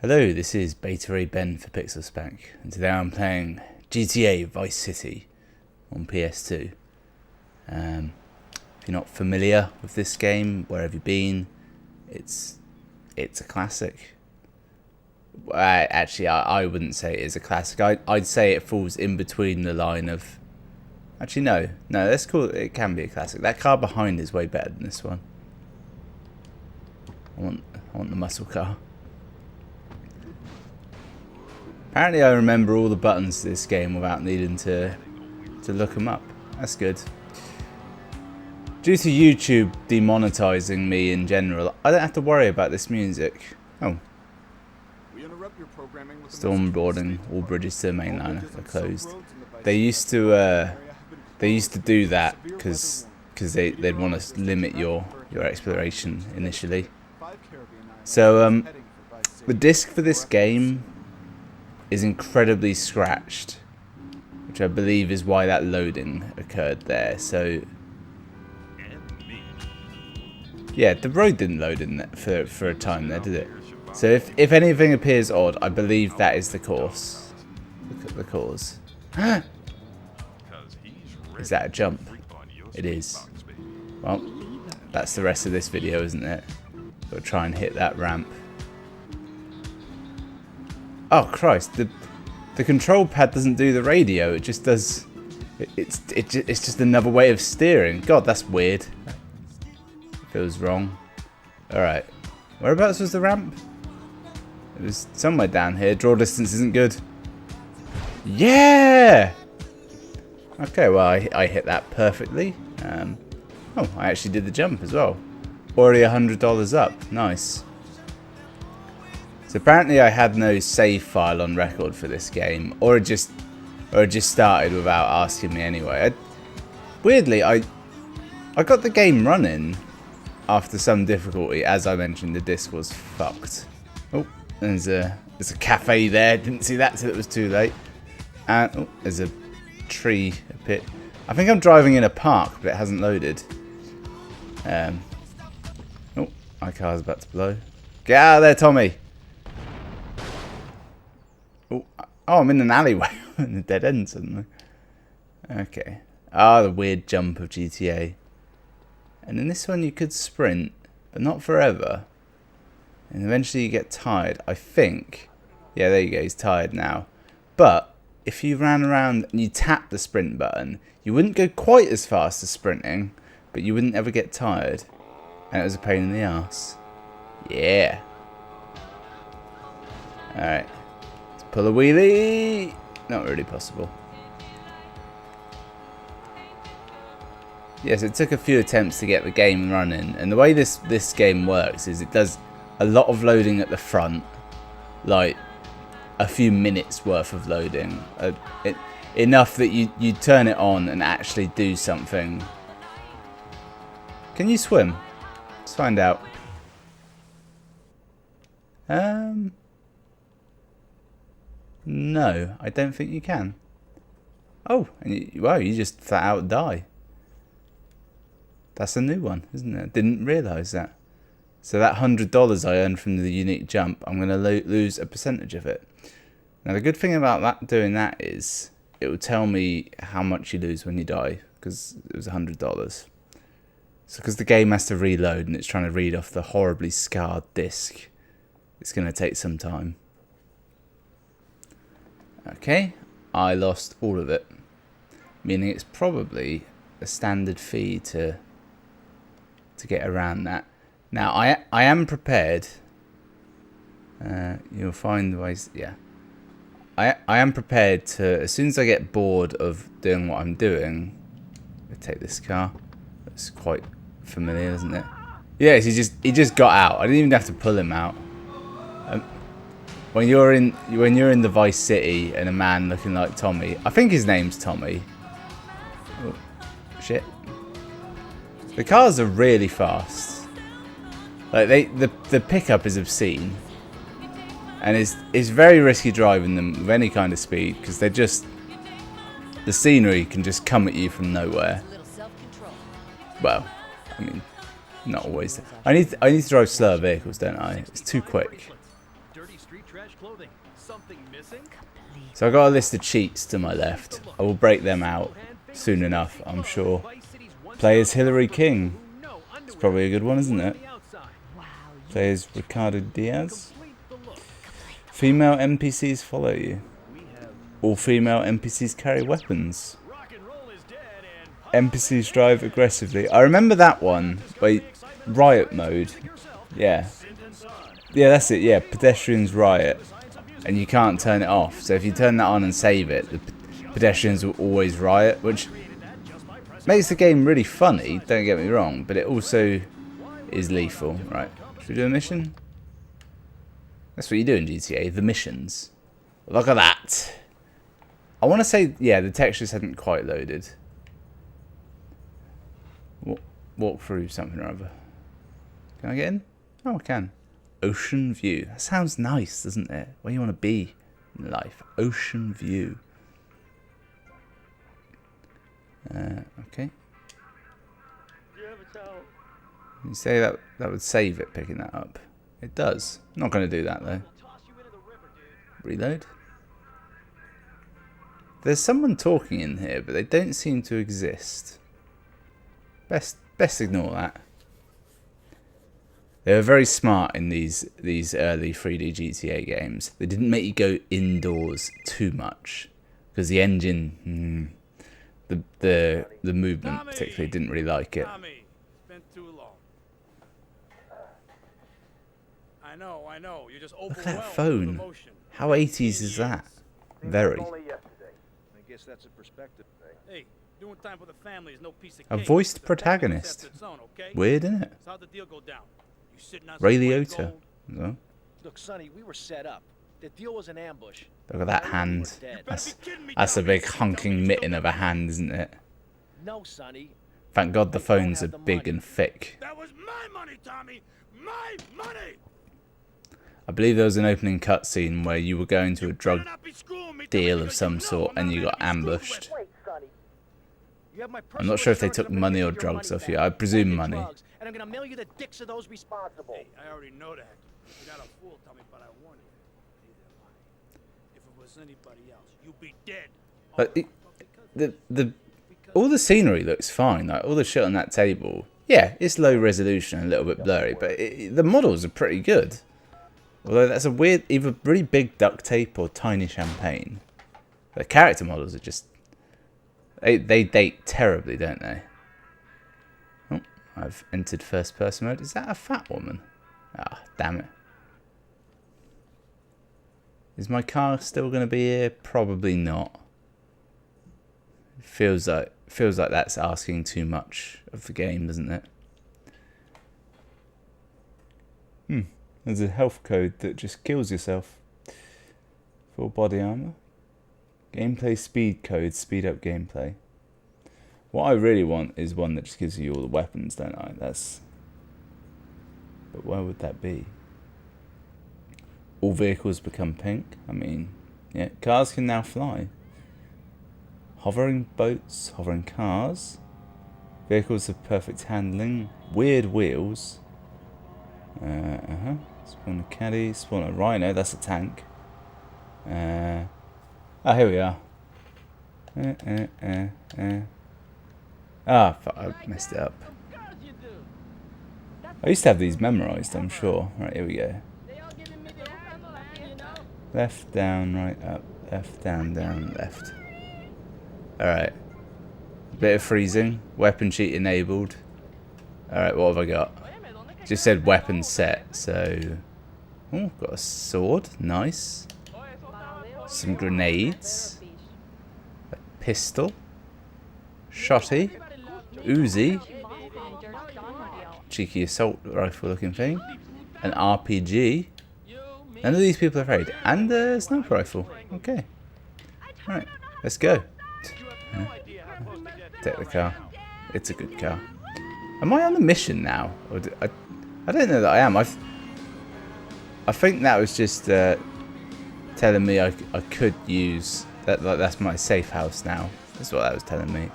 Hello, this is Beta Ray Ben for Spank, and today I'm playing GTA Vice City on PS2. If you're not familiar with this game, where have you been? It's a classic. I wouldn't say it is a classic. I'd say it falls in between the line of... Actually, no, let's call it. It can be a classic. That car behind is way better than this one. I want the muscle car. Apparently I remember all the buttons to this game without needing to look them up. That's good. Due to YouTube demonetizing me in general, I don't have to worry about this music. Oh. Stormboarding, all bridges to the main line are closed. They used to do that because they'd want to limit your exploration initially. So the disc for this game is incredibly scratched, which I believe is why that loading occurred there. So yeah, the road didn't load in there for a time there, did it? So if anything appears odd, I believe that is the cause. Look at the cause. Is that a jump? It is. Well, that's the rest of this video, isn't it? We'll try and hit that ramp. Oh Christ! The control pad doesn't do the radio. It just does. It's just another way of steering. God, that's weird. Feels wrong. All right, whereabouts was the ramp? It was somewhere down here. Draw distance isn't good. Yeah. Okay, well I hit that perfectly. Oh, I actually did the jump as well. Already $100 up. Nice. So apparently I had no save file on record for this game, or it just started without asking me anyway. Weirdly, I got the game running after some difficulty. As I mentioned, the disc was fucked. Oh, there's a cafe there. Didn't see that till it was too late. And oh, there's a tree, a pit. I think I'm driving in a park, but it hasn't loaded. Oh, my car's about to blow. Get out of there, Tommy. Oh, I'm in an alleyway. I'm in a dead end suddenly. Okay. Ah, the weird jump of GTA. And in this one you could sprint, but not forever. And eventually you get tired, I think. Yeah, there you go, he's tired now. But if you ran around and you tapped the sprint button, you wouldn't go quite as fast as sprinting, but you wouldn't ever get tired. And it was a pain in the ass. Yeah. Alright. Pull a wheelie! Not really possible. Yes, it took a few attempts to get the game running, and the way this game works is it does a lot of loading at the front, like a few minutes worth of loading, enough that you turn it on and actually do something. Can you swim? Let's find out. No, I don't think you can. Oh, and wow, you just flat out die. That's a new one, isn't it? Didn't realise that. So that $100 I earned from the unique jump, I'm going to lose a percentage of it. Now the good thing about doing that is it will tell me how much you lose when you die, because it was $100. So because the game has to reload and it's trying to read off the horribly scarred disc, it's going to take some time. Okay, I lost all of it, meaning it's probably a standard fee to get around that. Now I am prepared. You'll find ways. Yeah, I am prepared to, as soon as I get bored of doing what I'm doing. I take this car. It's quite familiar, isn't it? Yes, he just got out. I didn't even have to pull him out. When you're in the Vice City and a man looking like Tommy, I think his name's Tommy. Oh, shit. The cars are really fast. Like the pickup is obscene, and it's very risky driving them with any kind of speed because they're just, the scenery can just come at you from nowhere. Well, I mean, not always. I need to drive slower vehicles, don't I? It's too quick. So I got a list of cheats to my left. I will break them out soon enough, I'm sure. Play as Hillary King. It's probably a good one, isn't it? Play as Ricardo Diaz. Female NPCs follow you. All female NPCs carry weapons. NPCs drive aggressively. I remember that one. Wait, riot mode. Yeah. Yeah, that's it. Yeah, pedestrians riot. And you can't turn it off. So if you turn that on and save it, the pedestrians will always riot, which makes the game really funny, don't get me wrong, but it also is lethal. Right, should we do a mission? That's what you do in GTA, the missions. Look at that. I want to say, yeah, the textures hadn't quite loaded. Walk through something or other. Can I get in? Oh, I can. Ocean view. That sounds nice, doesn't it? Where you want to be in life. Ocean view. Okay. You say that would save it picking that up. It does. I'm not going to do that though. Reload. There's someone talking in here, but they don't seem to exist. Best ignore that. They were very smart in these early 3D GTA games. They didn't make you go indoors too much because the engine, the movement particularly didn't really like it. I know. You're just look at that phone. How 80s is that? Very. I guess that's a perspective thing. Hey, doing time for the family is no piece of A cake. voiced protagonist. Weird, isn't it? How'd the deal go down? You sitting on Ray some white Liotta. gold? No. Look, Sonny, we were set up. The deal was an ambush. Look at that hand. That's a big honking mitten of a hand, isn't it? No, Sonny. Thank God the phones are big and thick. That was my money, Tommy. My money. I believe there was an opening cutscene where you were going to a drug deal of some sort and you got ambushed. I'm not sure if they took money or drugs off you. I presume money. And I'm gonna mail you the dicks of those responsible. Hey, I already know that. You're not a fool, Tommy, but I warn you. Neither am I. If it was anybody else, you'd be dead. But all the scenery looks fine. Like all the shit on that table. Yeah, it's low resolution and a little bit blurry, but the models are pretty good. Although that's a weird, either really big duct tape or tiny champagne. The character models are just... They date terribly, don't they? Oh, I've entered first person mode. Is that a fat woman? Ah, damn it. Is my car still going to be here? Probably not. It feels like that's asking too much of the game, doesn't it? There's a health code that just kills yourself. Full body armor. Gameplay speed code, speed up gameplay. What I really want is one that just gives you all the weapons, don't I? But where would that be? All vehicles become pink. I mean, yeah, cars can now fly. Hovering boats, hovering cars. Vehicles of perfect handling. Weird wheels. Spawn a caddy, spawn a rhino, that's a tank. Here we are. Ah, fuck, I messed it up. I used to have these memorised, I'm sure. Right, here we go. Left, down, right, up. Left, down, left. Alright. Bit of freezing. Weapon cheat enabled. Alright, what have I got? Just said weapon set, so... Oh, got a sword. Nice. Some grenades. A pistol. Shotty. Uzi. Cheeky assault rifle looking thing. An RPG. None of these people are afraid. And a sniper rifle. Okay. Right, let's go. Take the car. It's a good car. Am I on the mission now? Or I don't know that I am. I think that was just telling me I could use that. Like, that's my safe house now. That's what that was telling me.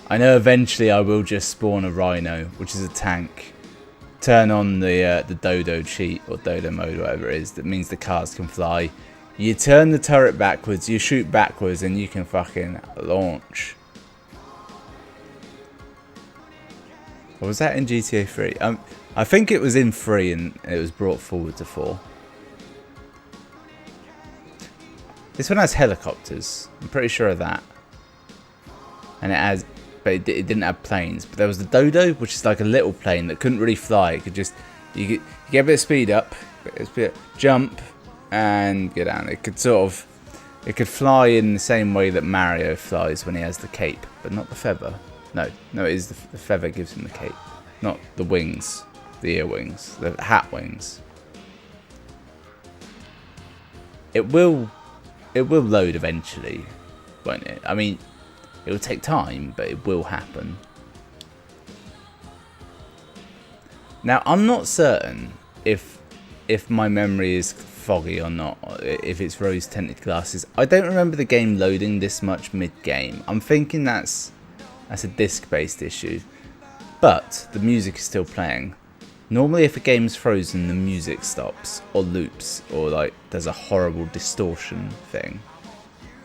I know eventually I will just spawn a rhino, which is a tank, turn on the dodo cheat or dodo mode, whatever it is, that means the cars can fly. You turn the turret backwards, you shoot backwards, and you can fucking launch. Or was that in GTA 3? I think it was in 3 and it was brought forward to 4. This one has helicopters. I'm pretty sure of that. And it has, but it didn't have planes. But there was the Dodo, which is like a little plane that couldn't really fly. It could just, you get a bit of speed up, jump, and go down. It could it could fly in the same way that Mario flies when he has the cape, but not the feather. No, it is the feather gives him the cape, not the wings, the ear wings, the hat wings. It will load eventually, won't it? I mean, it will take time, but it will happen. Now, I'm not certain if my memory is foggy or not, if it's rose-tinted glasses. I don't remember the game loading this much mid-game. I'm thinking that's a disc-based issue, but the music is still playing. Normally, if a game's frozen, the music stops or loops, or like there's a horrible distortion thing.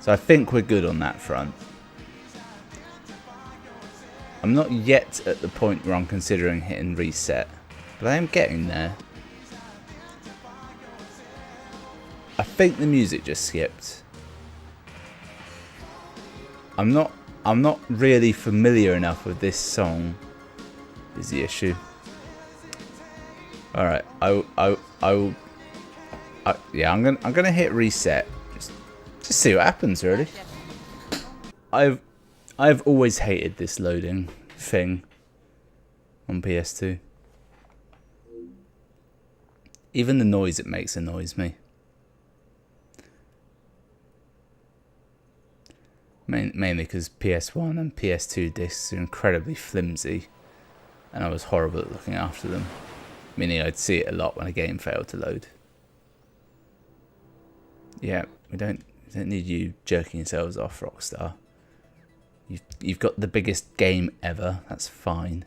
So I think we're good on that front. I'm not yet at the point where I'm considering hitting reset, but I am getting there. I think the music just skipped. I'm not really familiar enough with this song, is the issue. All right, yeah, I'm gonna hit reset. Just see what happens, really. I've always hated this loading thing on PS2. Even the noise it makes annoys me. Mainly because PS1 and PS2 discs are incredibly flimsy, and I was horrible at looking after them. Meaning I'd see it a lot when a game failed to load. Yeah, we don't need you jerking yourselves off, Rockstar. You've got the biggest game ever. That's fine.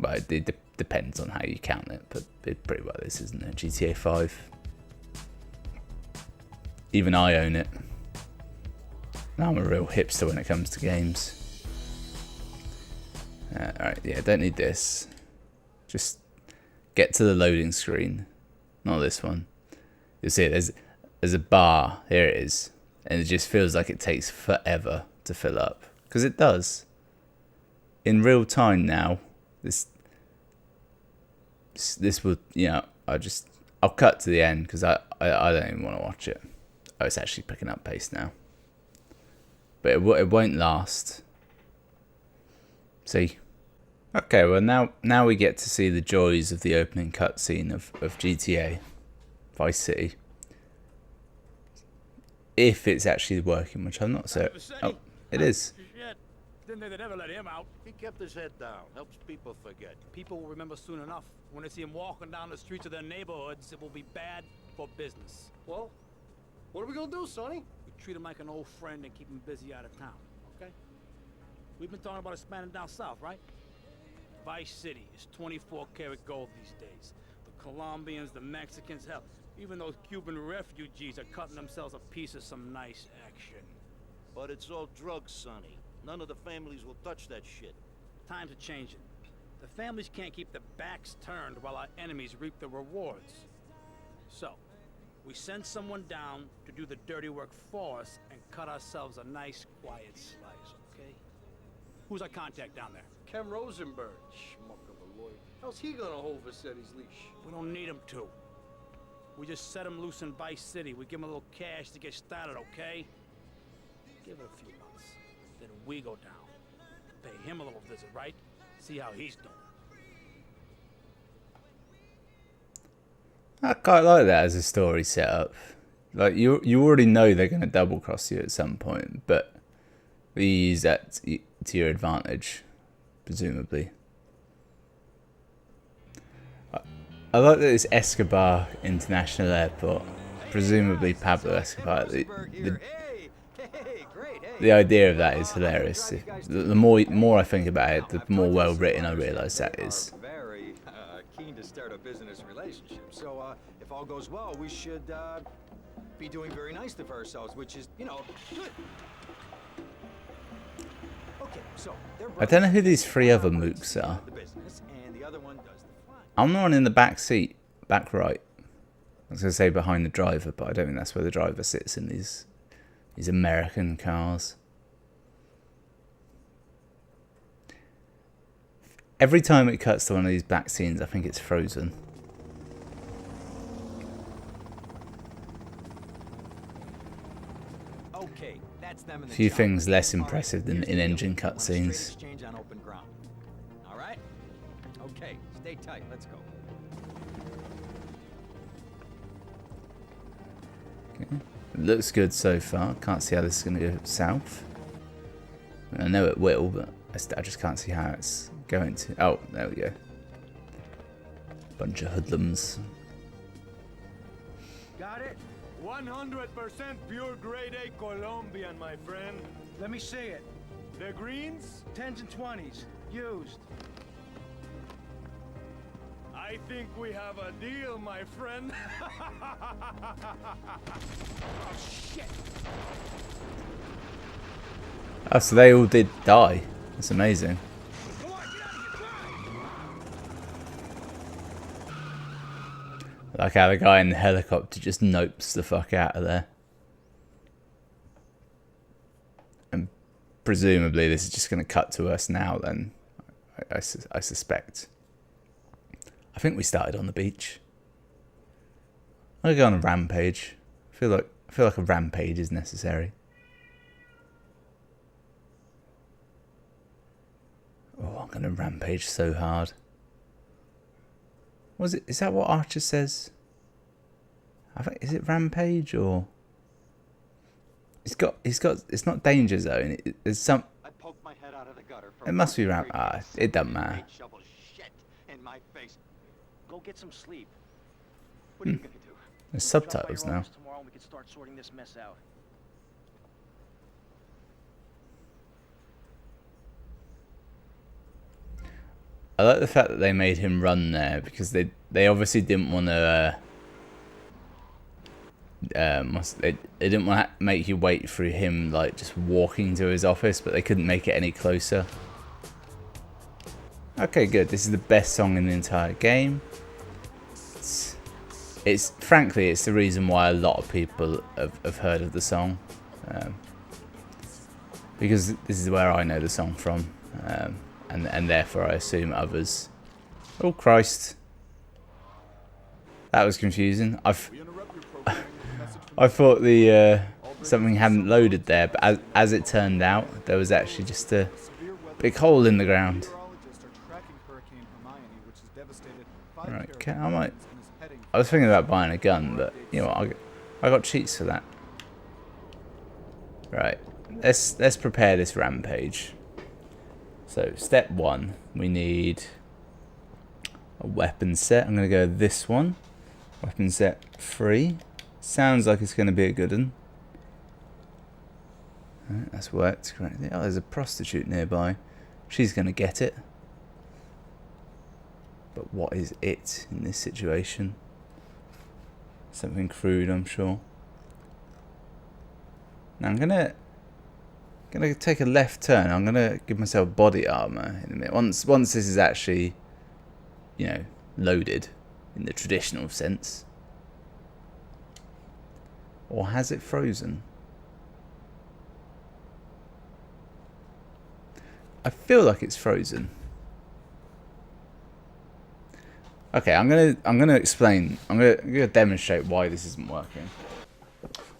But it depends on how you count it. But it pretty well is, isn't it? GTA 5. Even I own it. I'm a real hipster when it comes to games. Alright, yeah, don't need this. Just get to the loading screen. Not this one. You'll see it, there's a bar. Here it is. And it just feels like it takes forever to fill up. Because it does. In real time now, this will, you know, I'll cut to the end because I don't even want to watch it. Oh, it's actually picking up pace now. But it won't last. See? Okay, well now we get to see the joys of the opening cutscene of GTA Vice City. If it's actually working, which I'm not certain. Oh, it is. Shit. Didn't think they'd ever let him out. He kept his head down. Helps people forget. People will remember soon enough. When they see him walking down the streets of their neighborhoods, it will be bad for business. Well, what are we gonna do, Sonny? We treat him like an old friend and keep him busy out of town, okay? We've been talking about expanding down south, right? Vice City is 24 karat gold these days. The Colombians, the Mexicans, hell, even those Cuban refugees are cutting themselves a piece of some nice action. But it's all drugs, Sonny. None of the families will touch that shit. Times are changing. The families can't keep their backs turned while our enemies reap the rewards. So, we send someone down to do the dirty work for us and cut ourselves a nice, quiet slice, okay? Who's our contact down there? Ken Rosenberg, schmuck of a lawyer. How's he gonna hold Vassetti's leash? We don't need him to. We just set him loose in Vice City. We give him a little cash to get started, okay? Give it a few months. Then we go down. Pay him a little visit, right? See how he's doing. I quite like that as a story setup. Like you already know they're going to double cross you at some point, but you use that to your advantage, presumably. I like that it's Escobar International Airport, presumably Pablo Escobar. The idea of that is hilarious. The more I think about it, the more well written I realise that is. relationship. So, if all goes well, we should, be doing very nicely for ourselves, which is, you know, good. Okay, so I don't know who these three other mooks are. the business, and the other one does the flying. I'm the one in the back seat, back right. I was going to say behind the driver, but I don't think that's where the driver sits in these American cars. Every time it cuts to one of these back scenes, I think it's frozen. Okay, that's them in the Few job. things less All right, impressive than here's the in-engine deal. We want a cutscenes. straight exchange on open ground. All right? Okay, stay tight. Let's go. It looks good so far. Can't see how this is going to go south. I know it will, but I just can't see how it's going to. Oh, there we go. Bunch of hoodlums. Got it? 100% pure grade A Colombian, my friend. Let me see it. The greens? 10s and 20s. Used. I think we have a deal, my friend. Oh, shit. Oh, so they all did die. That's amazing. Go on, get out of here, drive! Like how the guy in the helicopter just nopes the fuck out of there. And presumably this is just going to cut to us now then. I suspect. I think we started on the beach. I'm going to go on a rampage. I feel like a rampage is necessary. Oh, I'm going to rampage so hard. Was it? Is that what Archer says? I think, is it rampage or? It's got. It's not danger zone. It's some. I poked my head out of the gutter It must be ramp. Ah, it doesn't matter. Shovel shit in my face. Go get some sleep. What are you gonna do? There's Drop by subtitles your now. office tomorrow and we can start sorting this mess out. I like the fact that they made him run there because they obviously didn't want to. They didn't want to make you wait through him like just walking to his office, but they couldn't make it any closer. Okay, good. This is the best song in the entire game. It's frankly, it's the reason why a lot of people have heard of the song, because this is where I know the song from, and therefore I assume others. Oh Christ, that was confusing. I thought the something hadn't loaded there, but as it turned out, there was actually just a big hole in the ground. Right, okay, I was thinking about buying a gun, but you know what, I got cheats for that. Right, let's prepare this rampage. So step 1, we need a weapon set. I'm gonna go this one. Weapon set 3. Sounds like it's gonna be a good one. Right, that's worked correctly. Oh, there's a prostitute nearby. She's gonna get it. But what is it in this situation? Something crude, I'm sure. Now I'm gonna take a left turn. I'm gonna give myself body armor in a minute. Once this is actually, you know, loaded in the traditional sense. Or has it frozen? I feel like it's frozen. Okay, I'm gonna explain. I'm gonna demonstrate why this isn't working.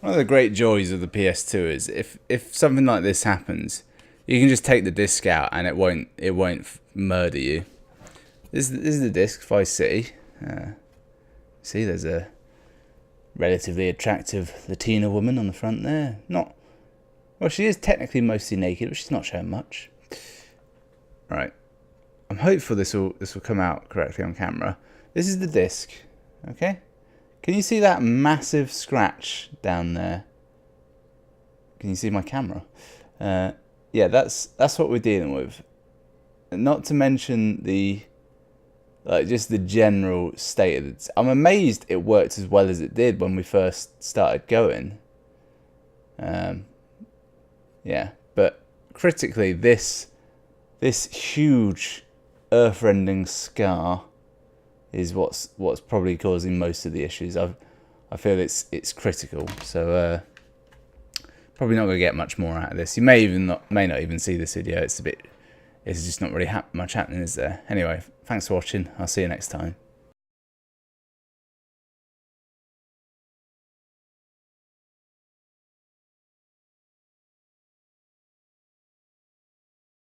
One of the great joys of the PS2 is if something like this happens, you can just take the disc out and it won't murder you. This is the disc, Vice City. See, there's a relatively attractive Latina woman on the front there. Well, she is technically mostly naked, but she's not showing much. Right. I'm hopeful this will come out correctly on camera. This is the disc, okay? Can you see that massive scratch down there? Can you see my camera? Yeah, that's what we're dealing with. Not to mention the Like, just the general state of it. I'm amazed it worked as well as it did when we first started going. Yeah, but critically, this huge earth-rending scar is what's probably causing most of the issues. I feel it's critical, so probably not going to get much more out of this. You may not even see this video. It's just not really much happening, is there? Anyway, thanks for watching. I'll see you next time.